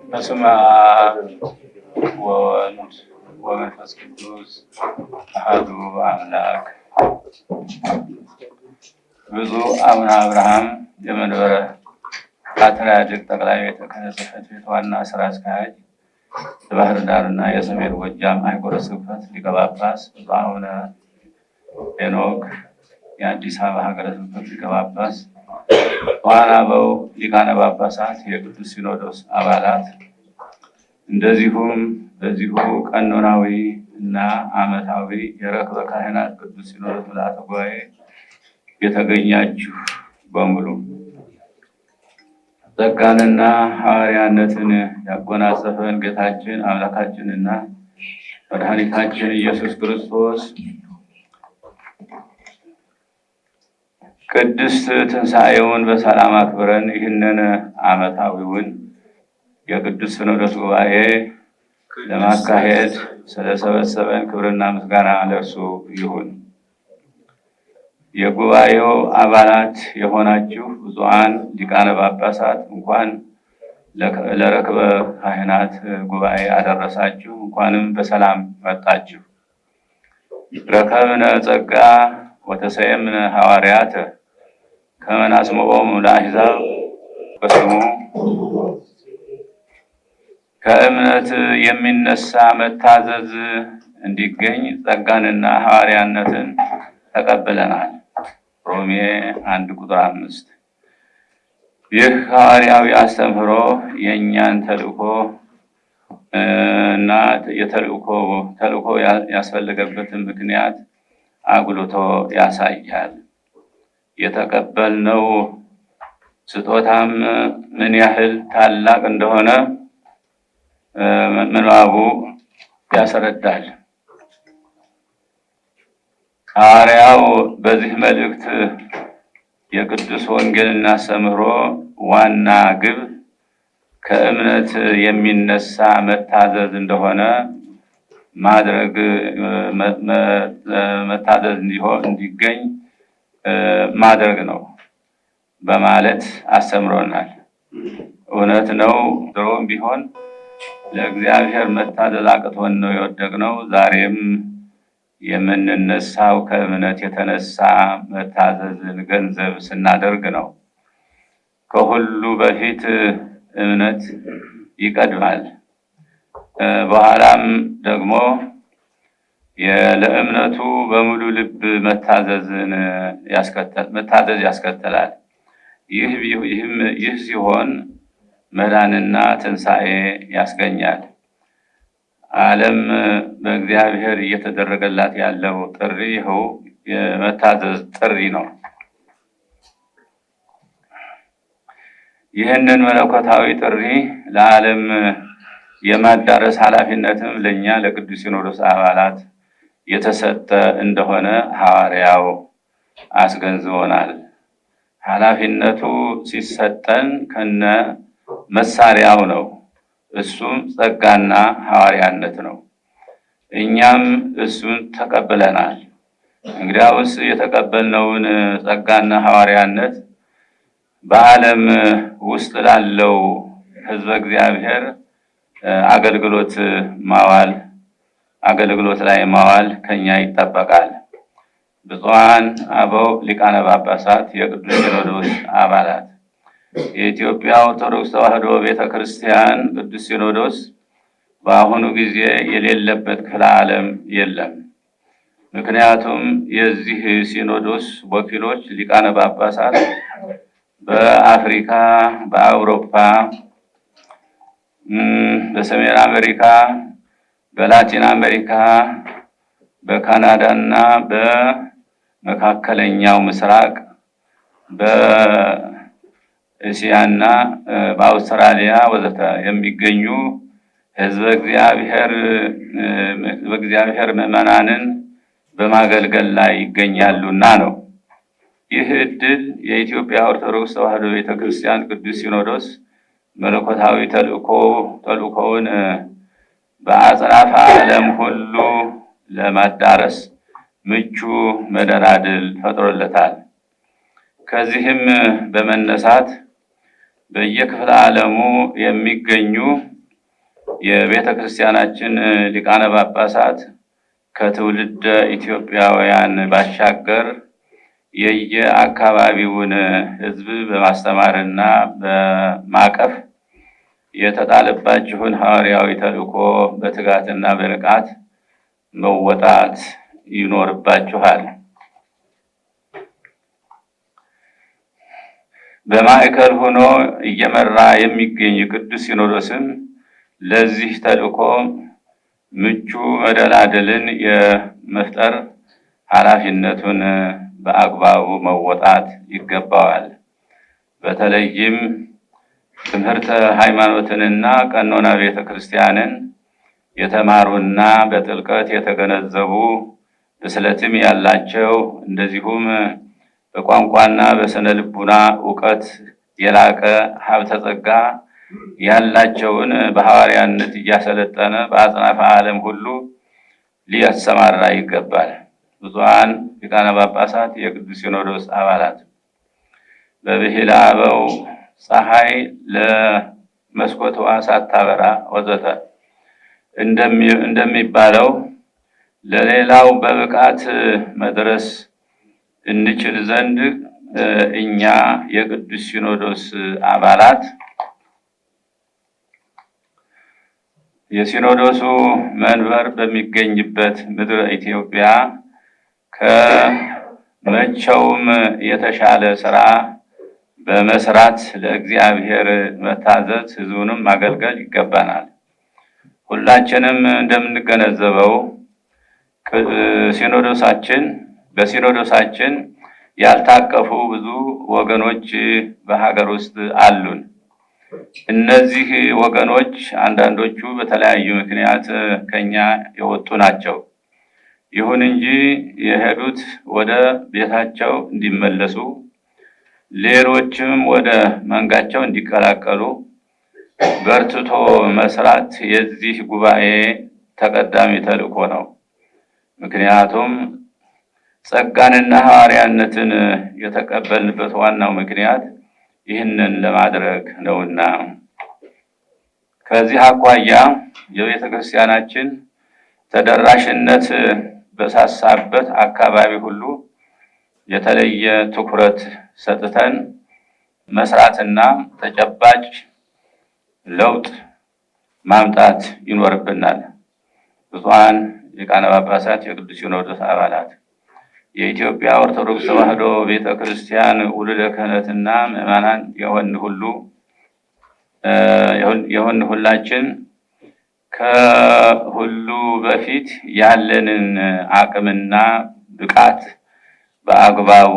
በስመ አብ ወወልድ ወመንፈስ ቅዱስ አሐዱ አምላክ። ብፁዕ አቡነ አብርሃም የመንበረ ፓትርያርክ ጠቅላይ ቤተ ክህነት ጽሕፈት ቤት ዋና ስራ አስኪያጅ፣ የባህር ዳርና የሰሜን ጎጃም አህጉረ ስብከት ሊቀ ጳጳስ፣ ብፁዕ አቡነ ሄኖክ የአዲስ አበባ ሀገረ ስብከት ሊቀ ጳጳስ፣ ዋና አበው ሊቃነ ጳጳሳት፣ የቅዱስ ሲኖዶስ አባላት፣ እንደዚሁም በዚሁ ቀኖናዊ እና ዓመታዊ የረክበ ካህናት ቅዱስ ሲኖዶስ ምልዓተ ጉባኤ የተገኛችሁ በሙሉ ጸጋንና ሐዋርያነትን ያጎናጸፈን ጌታችን አምላካችንና መድኃኒታችን ኢየሱስ ክርስቶስ ቅድስት ትንሣኤውን በሰላም አክብረን ይህንን ዓመታዊውን የቅዱስ ሲኖዶስ ጉባኤ ለማካሄድ ስለሰበሰበን ክብርና ምስጋና ለእርሱ ይሁን። የጉባኤው አባላት የሆናችሁ ብፁዓን ሊቃነ ጳጳሳት እንኳን ለረክበ ካህናት ጉባኤ አደረሳችሁ። እንኳንም በሰላም መጣችሁ። ረከብነ ጸጋ ወተሰየምነ ሐዋርያተ ከመ ናስምዖሙ ለአሕዛብ በስሙ። ከእምነት የሚነሳ መታዘዝ እንዲገኝ ጸጋንና ሐዋርያነትን ተቀብለናል። ሮሜ 1:5። ይህ ሐዋርያዊ አስተምህሮ የእኛን ተልእኮ እና ተልእኮ ያስፈልገበትን ምክንያት አጉልቶ ያሳያል። የተቀበልነው ስጦታም ምን ያህል ታላቅ እንደሆነ ምንባቡ ያስረዳል። ሐዋርያው በዚህ መልእክት የቅዱስ ወንጌልን አስተምህሮ ዋና ግብ ከእምነት የሚነሳ መታዘዝ እንደሆነ ማድረግ መታዘዝ እንዲገኝ ማድረግ ነው በማለት አስተምሮናል። እውነት ነው። ድሮም ቢሆን ለእግዚአብሔር መታዘዝ አቅቶን ነው የወደቅነው። ዛሬም የምንነሳው ከእምነት የተነሳ መታዘዝን ገንዘብ ስናደርግ ነው። ከሁሉ በፊት እምነት ይቀድማል። በኋላም ደግሞ ለእምነቱ በሙሉ ልብ መታዘዝ ያስከትላል። ይህ ሲሆን መዳንና ትንሣኤ ያስገኛል። ዓለም በእግዚአብሔር እየተደረገላት ያለው ጥሪ ይኸው የመታዘዝ ጥሪ ነው። ይህንን መለኮታዊ ጥሪ ለዓለም የማዳረስ ኃላፊነትም ለእኛ ለቅዱስ ሲኖዶስ አባላት የተሰጠ እንደሆነ ሐዋርያው አስገንዝቦናል። ኃላፊነቱ ሲሰጠን ከነ መሳሪያው ነው። እሱም ጸጋና ሐዋርያነት ነው። እኛም እሱን ተቀብለናል። እንግዲያውስ የተቀበልነውን ጸጋና ሐዋርያነት በዓለም ውስጥ ላለው ሕዝበ እግዚአብሔር አገልግሎት ላይ ማዋል ከኛ ይጠበቃል። ብፁዓን አበው ሊቃነ ጳጳሳት፣ የቅዱስ ሲኖዶስ አባላት፣ የኢትዮጵያ ኦርቶዶክስ ተዋሕዶ ቤተ ክርስቲያን ቅዱስ ሲኖዶስ በአሁኑ ጊዜ የሌለበት ክፍለ ዓለም የለም። ምክንያቱም የዚህ ሲኖዶስ ወኪሎች ሊቃነ ጳጳሳት በአፍሪካ፣ በአውሮፓ፣ በሰሜን አሜሪካ፣ በላቲን አሜሪካ፣ በካናዳ እና በመካከለኛው ምስራቅ፣ በእስያና በአውስትራሊያ ወዘተ የሚገኙ ሕዝበ እግዚአብሔር ምዕመናንን በማገልገል ላይ ይገኛሉና ነው። ይህ ዕድል የኢትዮጵያ ኦርቶዶክስ ተዋሕዶ ቤተክርስቲያን ቅዱስ ሲኖዶስ መለኮታዊ ተልእኮውን በአጽናፈ ዓለም ሁሉ ለማዳረስ ምቹ መደላድል ፈጥሮለታል። ከዚህም በመነሳት በየክፍለ ዓለሙ የሚገኙ የቤተ ክርስቲያናችን ሊቃነ ጳጳሳት ከትውልደ ኢትዮጵያውያን ባሻገር የየአካባቢውን ሕዝብ በማስተማርና በማቀፍ የተጣለባችሁን ሐዋርያዊ ተልእኮ በትጋትና በንቃት መወጣት ይኖርባችኋል። በማዕከል ሆኖ እየመራ የሚገኝ ቅዱስ ሲኖዶስም ለዚህ ተልእኮ ምቹ መደላደልን የመፍጠር ኃላፊነቱን በአግባቡ መወጣት ይገባዋል። በተለይም ትምህርተ ሃይማኖትንና ቀኖና ቤተ ክርስቲያንን የተማሩና በጥልቀት የተገነዘቡ ብስለትም ያላቸው እንደዚሁም በቋንቋና በስነ ልቡና ዕውቀት የላቀ ሀብተ ጸጋ ያላቸውን በሐዋርያነት እያሰለጠነ በአጽናፈ ዓለም ሁሉ ሊያሰማራ ይገባል። ብፁዓን ሊቃነ ጳጳሳት፣ የቅዱስ ሲኖዶስ አባላት በብሂለ አበው ፀሐይ ለመስኮቷ ሳታበራ ወዘተ እንደሚባለው ለሌላው በብቃት መድረስ እንችል ዘንድ እኛ የቅዱስ ሲኖዶስ አባላት የሲኖዶሱ መንበር በሚገኝበት ምድረ ኢትዮጵያ ከመቼውም የተሻለ ስራ በመስራት ለእግዚአብሔር መታዘዝ፣ ሕዝቡንም ማገልገል ይገባናል። ሁላችንም እንደምንገነዘበው በሲኖዶሳችን ያልታቀፉ ብዙ ወገኖች በሀገር ውስጥ አሉን። እነዚህ ወገኖች አንዳንዶቹ በተለያዩ ምክንያት ከኛ የወጡ ናቸው። ይሁን እንጂ የሄዱት ወደ ቤታቸው እንዲመለሱ፣ ሌሎችም ወደ መንጋቸው እንዲቀላቀሉ በርትቶ መስራት የዚህ ጉባኤ ተቀዳሚ ተልእኮ ነው። ምክንያቱም ጸጋንና ሐዋርያነትን የተቀበልንበት ዋናው ምክንያት ይህንን ለማድረግ ነውና። ከዚህ አኳያ የቤተ ክርስቲያናችን ተደራሽነት በሳሳበት አካባቢ ሁሉ የተለየ ትኩረት ሰጥተን መስራትና ተጨባጭ ለውጥ ማምጣት ይኖርብናል። ብፁዓን ሊቃነ ጳጳሳት፣ የቅዱስ ሲኖዶስ አባላት፣ የኢትዮጵያ ኦርቶዶክስ ተዋሕዶ ቤተ ክርስቲያን ውሉደ ክህነትና ምዕመናን የሆን ሁላችን ከሁሉ በፊት ያለንን አቅምና ብቃት በአግባቡ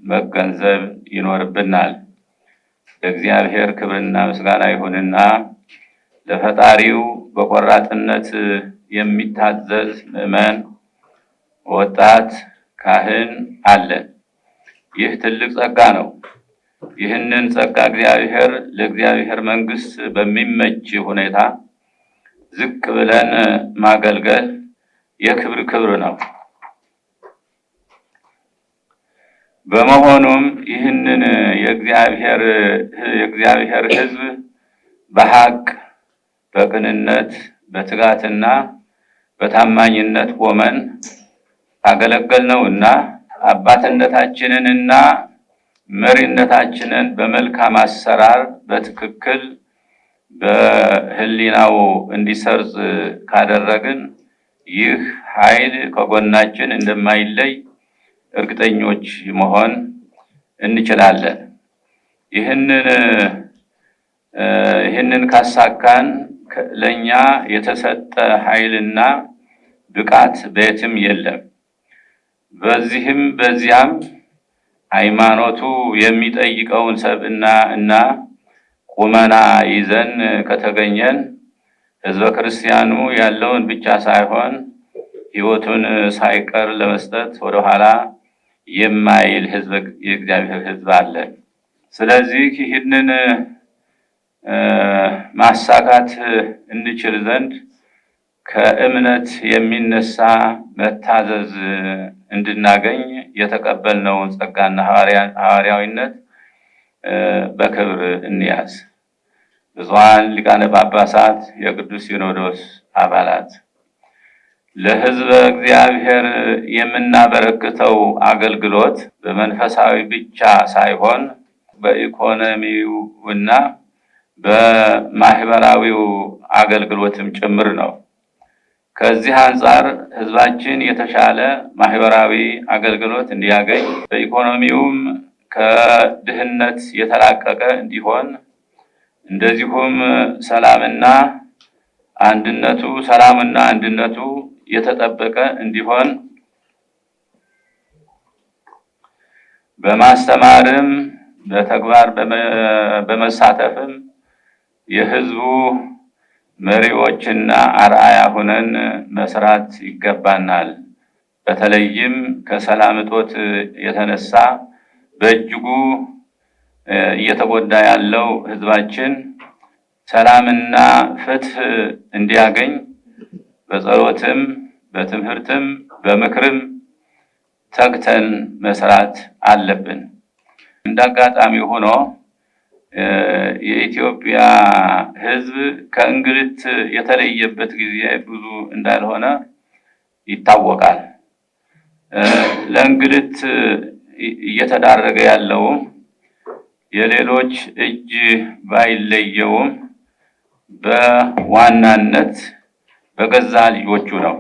መገንዘብ ይኖርብናል። ለእግዚአብሔር ክብርና ምስጋና ይሁንና ለፈጣሪው በቆራጥነት የሚታዘዝ ምዕመን፣ ወጣት ካህን አለን። ይህ ትልቅ ጸጋ ነው። ይህንን ጸጋ ለእግዚአብሔር መንግስት በሚመች ሁኔታ ዝቅ ብለን ማገልገል የክብር ነው። በመሆኑም ይህንን የእግዚአብሔር ሕዝብ በሐቅ፣ በቅንነት፣ በትጋትና በታማኝነት ቆመን አገለገልነውና አባትነታችንንና መሪነታችንን በመልካም አሰራር በትክክል በህሊናው እንዲሰርጽ ካደረግን ይህ ኃይል ከጎናችን እንደማይለይ እርግጠኞች መሆን እንችላለን። ይህንን ካሳካን ለኛ የተሰጠ ኃይልና ብቃት በየትም የለም። በዚህም በዚያም ሃይማኖቱ የሚጠይቀውን ሰብዕና እና ቁመና ይዘን ከተገኘን ህዝበ ክርስቲያኑ ያለውን ብቻ ሳይሆን ሕይወቱን ሳይቀር ለመስጠት ወደኋላ የማይል የእግዚአብሔር ሕዝብ አለ። ስለዚህ ይህንን ማሳካት እንችል ዘንድ ከእምነት የሚነሳ መታዘዝ እንድናገኝ የተቀበልነውን ጸጋና ሐዋርያዊነት በክብር እንያዝ። ብፁዓን ሊቃነ ጳጳሳት፣ የቅዱስ ሲኖዶስ አባላት፣ ለሕዝበ እግዚአብሔር የምናበረክተው አገልግሎት በመንፈሳዊ ብቻ ሳይሆን በኢኮኖሚውና በማህበራዊው አገልግሎትም ጭምር ነው። ከዚህ አንጻር ሕዝባችን የተሻለ ማህበራዊ አገልግሎት እንዲያገኝ፣ በኢኮኖሚውም ከድህነት የተላቀቀ እንዲሆን፣ እንደዚሁም ሰላምና አንድነቱ የተጠበቀ እንዲሆን በማስተማርም በተግባር በመሳተፍም የሕዝቡ መሪዎችና አርአያ ሆነን መስራት ይገባናል። በተለይም ከሰላም እጦት የተነሳ በእጅጉ እየተጎዳ ያለው ሕዝባችን ሰላምና ፍትህ እንዲያገኝ በጸሎትም በትምህርትም በምክርም ተግተን መስራት አለብን። እንዳጋጣሚ ሆኖ የኢትዮጵያ ሕዝብ ከእንግልት የተለየበት ጊዜ ብዙ እንዳልሆነ ይታወቃል። ለእንግልት እየተዳረገ ያለውም የሌሎች እጅ ባይለየውም በዋናነት በገዛ ልጆቹ ነው።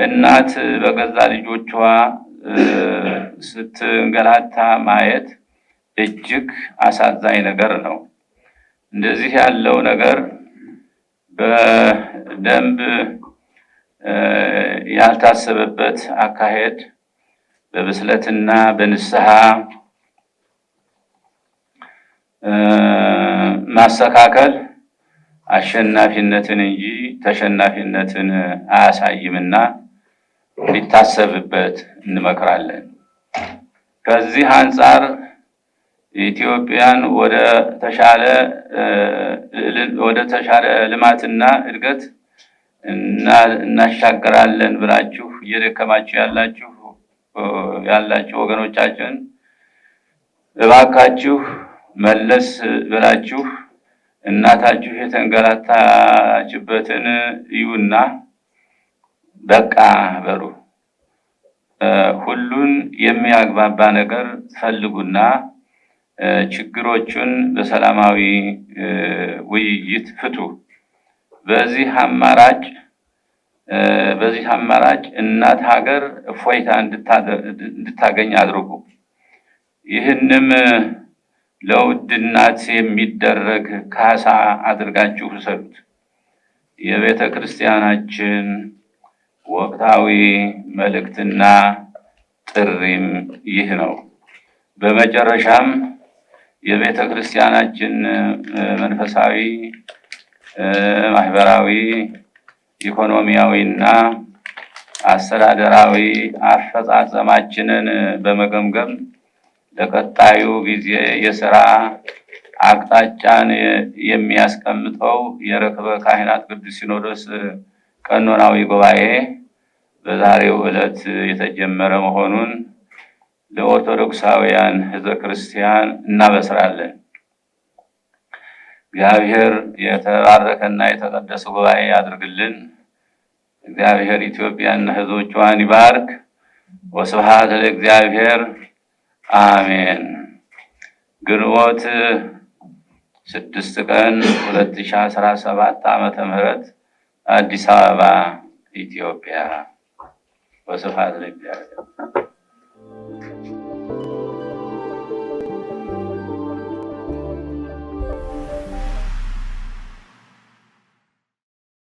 እናት በገዛ ልጆቿ ስትንገላታ ማየት እጅግ አሳዛኝ ነገር ነው። እንደዚህ ያለው ነገር በደንብ ያልታሰበበት አካሄድ በብስለትና በንስሐ ማስተካከል አሸናፊነትን እንጂ ተሸናፊነትን አያሳይምና ሊታሰብበት እንመክራለን። ከዚህ አንጻር ኢትዮጵያን ወደ ተሻለ ልማትና እድገት እናሻገራለን ብላችሁ እየደከማችሁ ያላችሁ ወገኖቻችን እባካችሁ መለስ ብላችሁ እናታችሁ የተንገላታችበትን እዩና በቃ በሉ። ሁሉን የሚያግባባ ነገር ፈልጉና ችግሮቹን በሰላማዊ ውይይት ፍቱ። በዚህ አማራጭ እናት ሀገር እፎይታ እንድታገኝ አድርጉ። ይህንም ለውድ እናት የሚደረግ ካሳ አድርጋችሁ ውሰዱት። የቤተ ክርስቲያናችን ወቅታዊ መልእክትና ጥሪም ይህ ነው። በመጨረሻም የቤተ ክርስቲያናችን መንፈሳዊ፣ ማህበራዊ፣ ኢኮኖሚያዊና አስተዳደራዊ አፈጻጸማችንን በመገምገም ለቀጣዩ ጊዜ የሥራ አቅጣጫን የሚያስቀምጠው የርክበ ካህናት ቅዱስ ሲኖዶስ ቀኖናዊ ጉባኤ በዛሬው ዕለት የተጀመረ መሆኑን ለኦርቶዶክሳውያን ሕዝበ ክርስቲያን እናበስራለን። እግዚአብሔር የተባረከና የተቀደሰ ጉባኤ ያድርግልን። እግዚአብሔር ኢትዮጵያና ሕዝቦቿን ይባርክ። ወስብሐት ለእግዚአብሔር አሜን። ግንቦት 6 ቀን 2017 ዓመተ ምህረት አዲስ አበባ ኢትዮጵያ። ወስብሐት ለእግዚአብሔር።